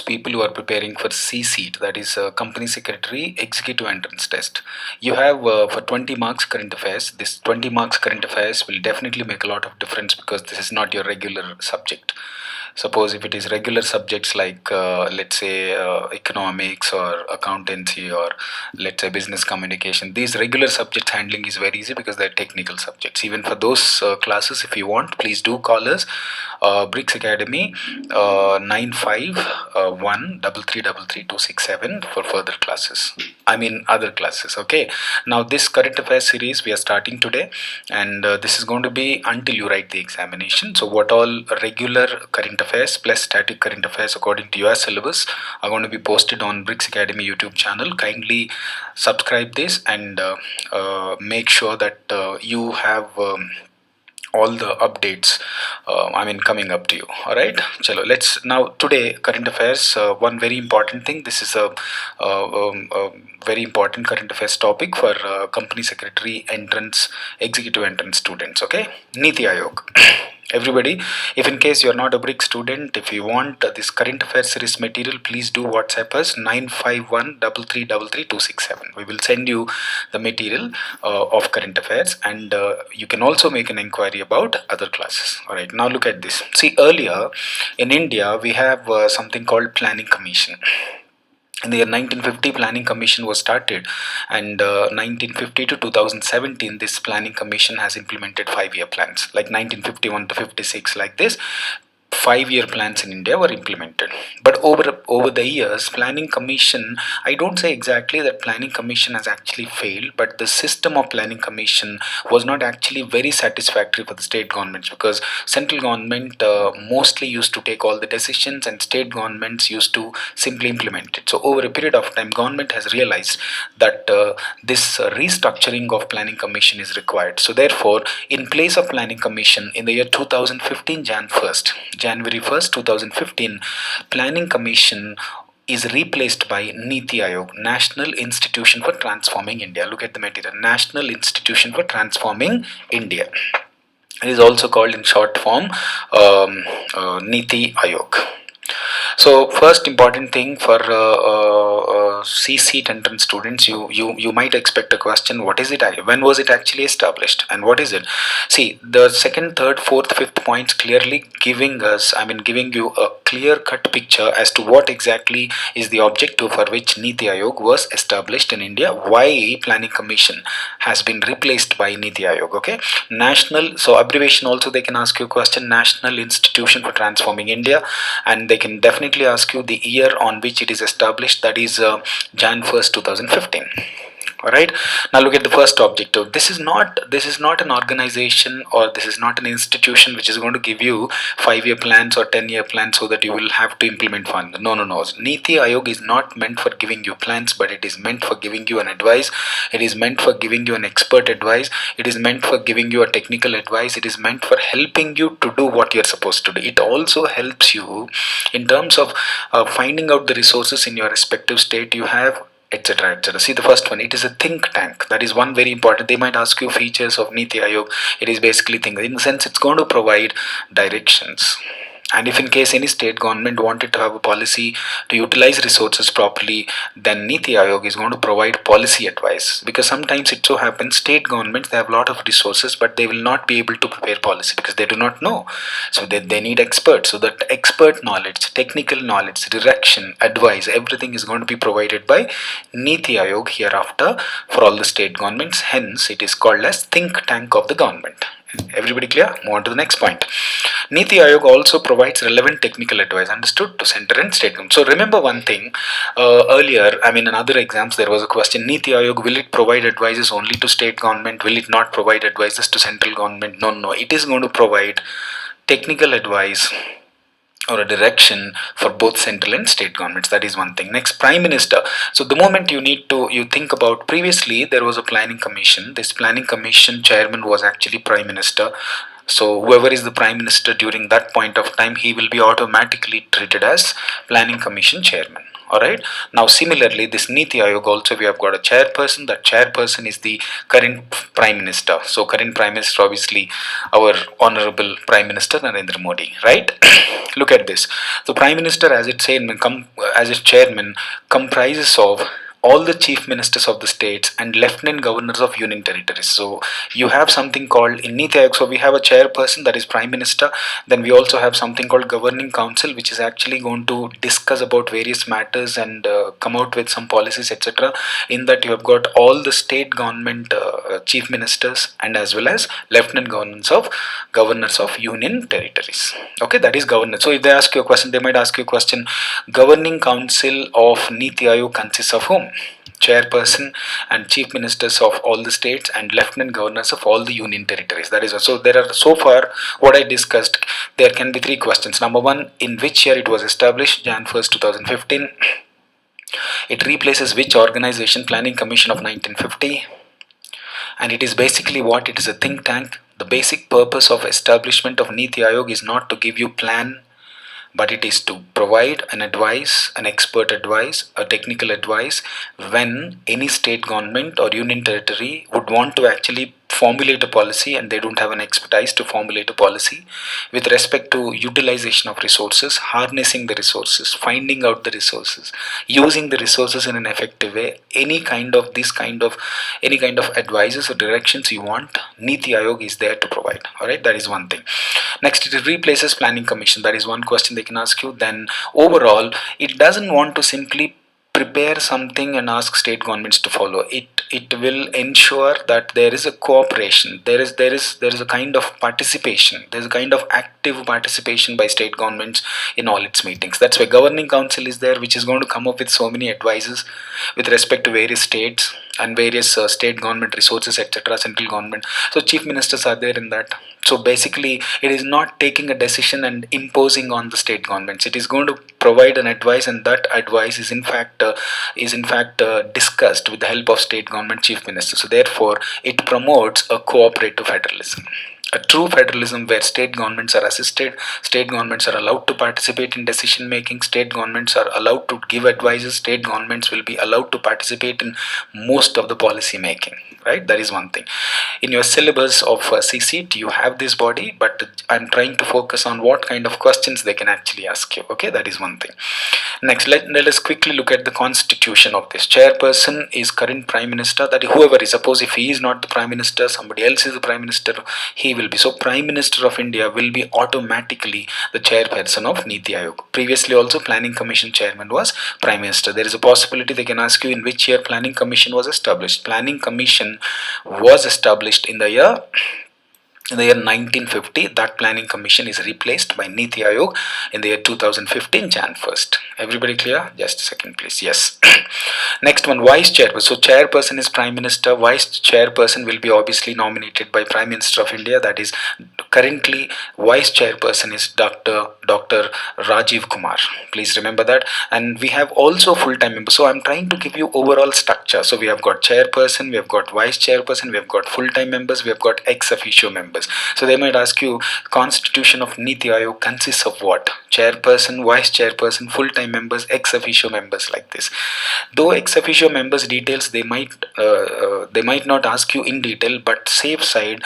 people who are preparing for CSET, that is Company Secretary Executive Entrance Test. You have for 20 marks current affairs. This 20 marks current affairs will definitely make a lot of difference because this is not your regular subject. Suppose if it is regular subjects like let's say economics or accountancy or let's say business communication, these regular subjects handling is very easy because they're technical subjects. Even for those classes, if you want, please do call us, Bricks Academy, 951333267 for further classes. I mean other classes. Okay, now this current affairs series we are starting today, and this is going to be until you write the examination. So what all regular current affairs plus static current affairs according to your syllabus are going to be posted on Bricks Academy YouTube channel. Kindly subscribe this and make sure that you have all the updates coming up to you. All right, chalo, let's now today current affairs, one very important thing. This is a very important current affairs topic for company secretary entrance, executive entrance students. Okay, Niti Aayog. Everybody, if in case you're not a brick student, if you want this current affairs series material, please do WhatsApp us 951333267. We will send you the material of current affairs, and you can also make an inquiry about other classes. All right, now look at this. See, earlier in India we have something called Planning Commission. In the year 1950, Planning Commission was started, and 1950 to 2017, this Planning Commission has implemented 5-year plans, like 1951 to 56, like this. 5-year plans in India were implemented. But over the years, Planning Commission, I don't say exactly that Planning Commission has actually failed, but the system of Planning Commission was not actually very satisfactory for the state governments, because central government mostly used to take all the decisions and state governments used to simply implement it. So over a period of time, government has realized that this restructuring of Planning Commission is required. So therefore, in place of Planning Commission, in the year 2015, January 1st, 2015, Planning Commission is replaced by Niti Aayog, National Institution for Transforming India. Look at the material, National Institution for Transforming India. It is also called in short form Niti Aayog. So first important thing for CSET entrance students, you might expect a question: what is it? When was it actually established, and what is it? See, the second, third, fourth, fifth points clearly giving you a clear-cut picture as to what exactly is the objective for which Niti Aayog was established in India. Why Planning Commission has been replaced by Niti Aayog. Okay, national. So abbreviation also they can ask you a question: National Institution for Transforming India, and they can definitely ask you the year on which it is established, that is Jan 1st 2015. All right, now look at the first objective. This is not an organization, or this is not an institution which is going to give you 5-year plans or 10-year plans so that you will have to implement fund. No. Niti Aayog is not meant for giving you plans, but it is meant for giving you an advice. It is meant for giving you an expert advice. It is meant for giving you a technical advice. It is meant for helping you to do what you're supposed to do. It also helps you in terms of finding out the resources in your respective state you have, etc., etc. See the first one, it is a think tank. That is one very important. They might ask you features of Niti Aayog. It is basically think. In the sense, it's going to provide directions. And if in case any state government wanted to have a policy to utilize resources properly, then Niti Aayog is going to provide policy advice. Because sometimes it so happens state governments, they have a lot of resources, but they will not be able to prepare policy because they do not know. So they need experts. So that expert knowledge, technical knowledge, direction, advice, everything is going to be provided by Niti Aayog hereafter for all the state governments. Hence, it is called as think tank of the government. Everybody clear? Move on to the next point. Niti Aayog also provides relevant technical advice, understood, to center and state government. So remember one thing, earlier, in other exams there was a question: Niti Aayog, will it provide advices only to state government? Will it not provide advices to central government? No. It is going to provide technical advice or a direction for both central and state governments. That is one thing. Next, Prime Minister. So the moment you think about, previously there was a Planning Commission. This Planning Commission chairman was actually Prime Minister. So whoever is the Prime Minister during that point of time, he will be automatically treated as Planning Commission chairman. Alright. Now similarly, this Niti Ayog also we have got a chairperson. That chairperson is the current Prime Minister. So current Prime Minister obviously our Honorable Prime Minister Narendra Modi, right? Look at this. The Prime Minister as its chairman, as its chairman comprises of all the chief ministers of the states and lieutenant governors of union territories. So you have something called in Niti Aayog. So we have a chairperson, that is Prime Minister. Then we also have something called Governing Council, which is actually going to discuss about various matters and come out with some policies, etc. In that you have got all the state government chief ministers and as well as lieutenant governors of union territories. Okay, that is governor. So if they ask you a question, they might ask you a question. Governing Council of Niti Aayog consists of whom? Chairperson and chief ministers of all the states and lieutenant governors of all the union territories. That is so there are so far what I discussed. There can be three questions. Number one, in which year it was established? Jan 1st 2015. It replaces which organization? Planning Commission of 1950. And it is basically what? It is a think tank. The basic purpose of establishment of Niti Aayog is not to give you plan, but it is to provide an advice, an expert advice, a technical advice when any state government or union territory would want to actually formulate a policy and they don't have an expertise to formulate a policy with respect to utilization of resources, harnessing the resources, finding out the resources, using the resources in an effective way. Any kind of advices or directions you want, Niti Aayog is there to provide. Alright, that is one thing. Next, it replaces Planning Commission. That is one question they can ask you. Then overall, it doesn't want to simply prepare something and ask state governments to follow it. It will ensure that there is a cooperation, there is a kind of participation, there is a kind of active participation by state governments in all its meetings. That's why Governing Council is there, which is going to come up with so many advices with respect to various states and various state government resources, etc., central government. So chief ministers are there in that. So basically it is not taking a decision and imposing on the state governments. It is going to provide an advice, and that advice is in fact discussed with the help of state government chief ministers. So therefore it promotes a cooperative federalism, a true federalism where state governments are assisted, state governments are allowed to participate in decision making, state governments are allowed to give advices, state governments will be allowed to participate in most of the policy making. Right, that is one thing. In your syllabus of CCT you have this body, but I'm trying to focus on what kind of questions they can actually ask you. Okay, that is one thing. Next, let us quickly look at the constitution of this. Chairperson is current prime minister, that is whoever is. Suppose if he is not the prime minister, somebody else is the prime minister, he will be. So Prime Minister of India will be automatically the chairperson of Niti Aayog. Previously also Planning Commission chairman was Prime Minister. There is a possibility they can ask you in which year Planning Commission was established. Planning Commission was established in the year 1950. That Planning Commission is replaced by Niti Aayog in the year 2015 Jan 1st. Everybody clear? Just a second please. Yes. Next one, vice chairperson. So chairperson is prime minister. Vice chairperson will be obviously nominated by Prime Minister of India. That is currently vice chairperson is Dr. Rajiv Kumar. Please remember that. And we have also full-time members. So I'm trying to give you overall structure. So we have got chairperson, we have got vice chairperson, we have got full-time members, we have got ex officio members. So they might ask you, constitution of Niti Aayog consists of what? Chairperson, vice chairperson, full-time members, ex officio members, like this. Though ex officio members details they might not ask you in detail, but safe side,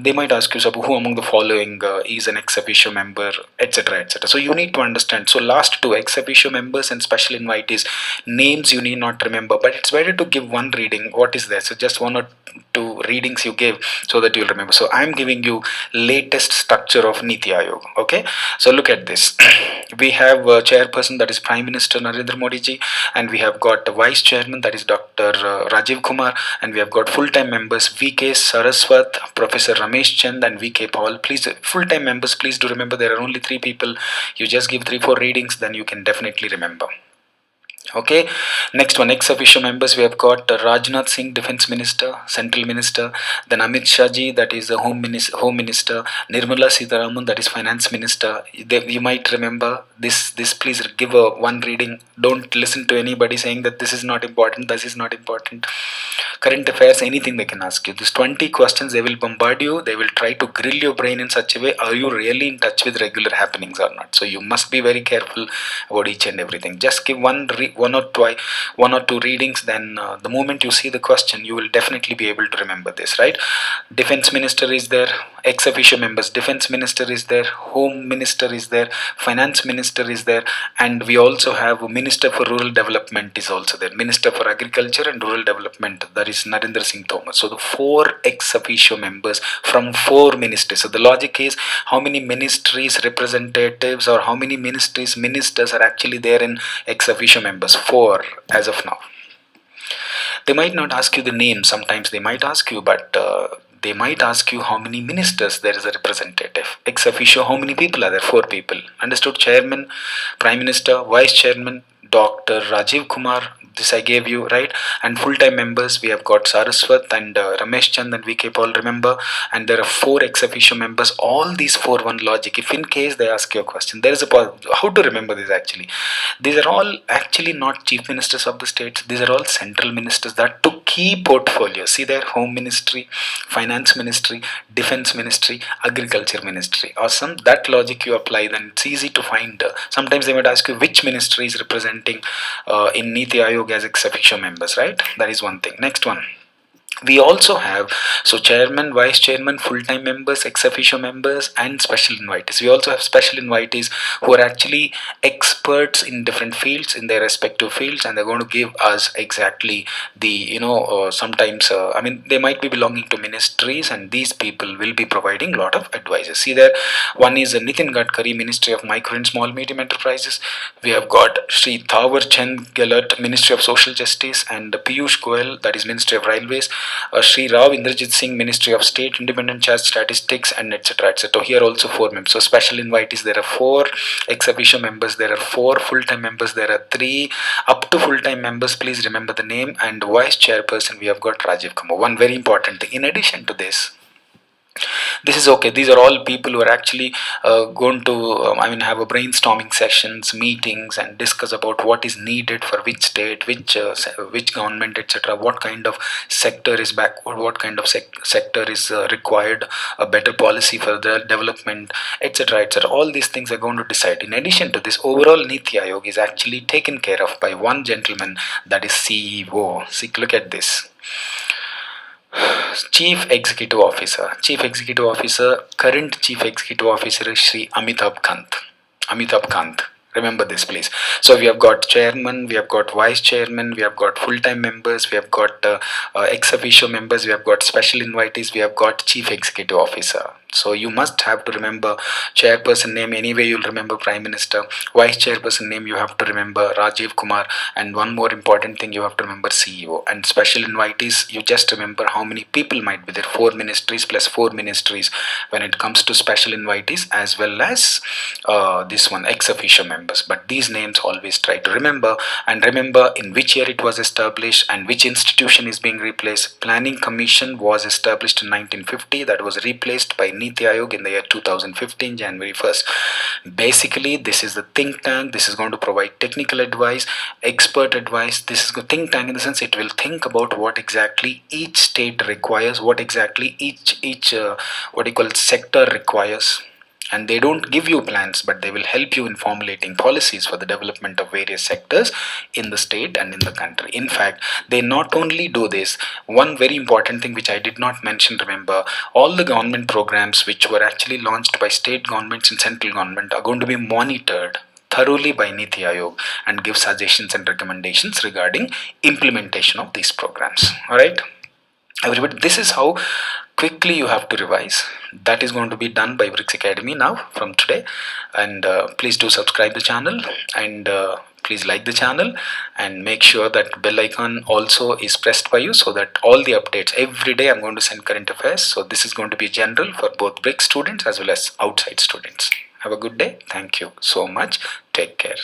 they might ask you, so who among the following is an ex officio member, etc., etc. So you need to understand. So last two, ex officio members and special invitees, names you need not remember, but it's better to give one reading. What is there? So just one or two readings you give so that you'll remember. So I'm giving you latest structure of Niti Aayog. Okay, so look at this. We have a chairperson, that is Prime Minister Narendra Modi ji, and we have got a vice chairman, that is Dr. Rajiv Kumar, and we have got full-time members VK Saraswat, Professor Ramesh Chand, and VK Paul. Please, full-time members, please do remember there are only 3 people. You just give 3-4 readings, then you can definitely remember. Okay, next one, ex officio members, we have got Rajnath Singh, Defense Minister, Central Minister, then Amit Shah ji, that is the Home Minister, Nirmala Sitharaman, that is Finance Minister. You might remember this. Please give one reading. Don't listen to anybody saying that this is not important, this is not important. Current affairs, anything they can ask you. These 20 questions, they will bombard you. They will try to grill your brain in such a way, are you really in touch with regular happenings or not? So you must be very careful about each and everything. Just give one one or two readings, then the moment you see the question, you will definitely be able to remember this, right? Defense minister is there, ex officio members. Defense minister is there, home minister is there, finance minister is there, and we also have a minister for rural development is also there, minister for agriculture and rural development, that is Narendra Singh Tomar. So the four ex officio members from four ministries. So the logic is, how many ministries representatives or how many ministers are actually there in ex officio members? Four as of now. They might not ask you the name, sometimes they might ask you, but they might ask you how many ministers there is a representative. Ex officio, how many people are there? Four people. Understood? Chairman, Prime Minister, Vice Chairman, Dr. Rajiv Kumar, this I gave you, right? And full-time members, we have got Saraswat and Ramesh Chand and VK Paul, remember? And there are four ex officio members. All these four, one logic. If in case they ask you a question, there is a how to remember this actually. These are all actually not chief ministers of the states. These are all central ministers that took key portfolios. See there, home ministry, finance ministry, defense ministry, agriculture ministry. Awesome. That logic you apply, then it's easy to find. Sometimes they might ask you which ministry is representing in Niti Aayog as ex officio members, right? That is one thing. Next one. We also have, so chairman, vice chairman, full-time members, ex officio members, and special invitees. We also have special invitees who are actually experts in different fields, in their respective fields, and they're going to give us exactly the, sometimes, I mean, they might be belonging to ministries, and these people will be providing a lot of advices. See there, one is Nitin Gadkari, Ministry of Micro and Small Medium Enterprises. We have got Sri Thawar Chand Gehlot, Ministry of Social Justice, and Piyush Goyal, that is Ministry of Railways. Sri Rao Indrajit Singh, Ministry of State, Independent Charge Statistics, and etc. etc. Here also four members. So special invitees, there are four ex officio members, there are four full-time members, there are three up to full-time members. Please remember the name. And vice chairperson, we have got Rajiv Kumar. One very important thing, in addition to this, this is okay, these are all people who are actually going to have a brainstorming sessions, meetings, and discuss about what is needed for which state, which government, etc. What kind of sector is backward, what kind of sector is required, a better policy for the development, etc. etc. All these things are going to decide. In addition to this, overall Niti Aayog is actually taken care of by one gentleman, that is CEO. See, look at this. Chief Executive Officer, current Chief Executive Officer is Sri Amitabh Kant. Remember this, please. So we have got chairman, we have got vice chairman, we have got full-time members, we have got ex officio members, we have got special invitees, we have got chief executive officer. So you must have to remember chairperson name. Anyway, you'll remember Prime Minister. Vice chairperson name, you have to remember Rajiv Kumar. And one more important thing, you have to remember CEO. And special invitees, you just remember how many people might be there. 4 ministries plus 4 ministries when it comes to special invitees, as well as this one, ex officio members. But these names always try to remember, and remember in which year it was established and which institution is being replaced. Planning Commission was established in 1950. That was replaced by Niti Aayog in the year 2015, January 1st. Basically, this is the think tank. This is going to provide technical advice, expert advice. This is a think tank in the sense it will think about what exactly each state requires, what exactly each sector requires. And they don't give you plans, but they will help you in formulating policies for the development of various sectors in the state and in the country. In fact, they not only do this, one very important thing which I did not mention, remember, all the government programs which were actually launched by state governments and central government are going to be monitored thoroughly by Niti Aayog and give suggestions and recommendations regarding implementation of these programs. Alright, everybody, this is how quickly you have to revise. That is going to be done by Bricks Academy now from today. And please do subscribe the channel, and please like the channel, and make sure that bell icon also is pressed by you, so that all the updates every day I'm going to send current affairs. So this is going to be general for both Bricks students as well as outside students. Have a good day. Thank you so much. Take care.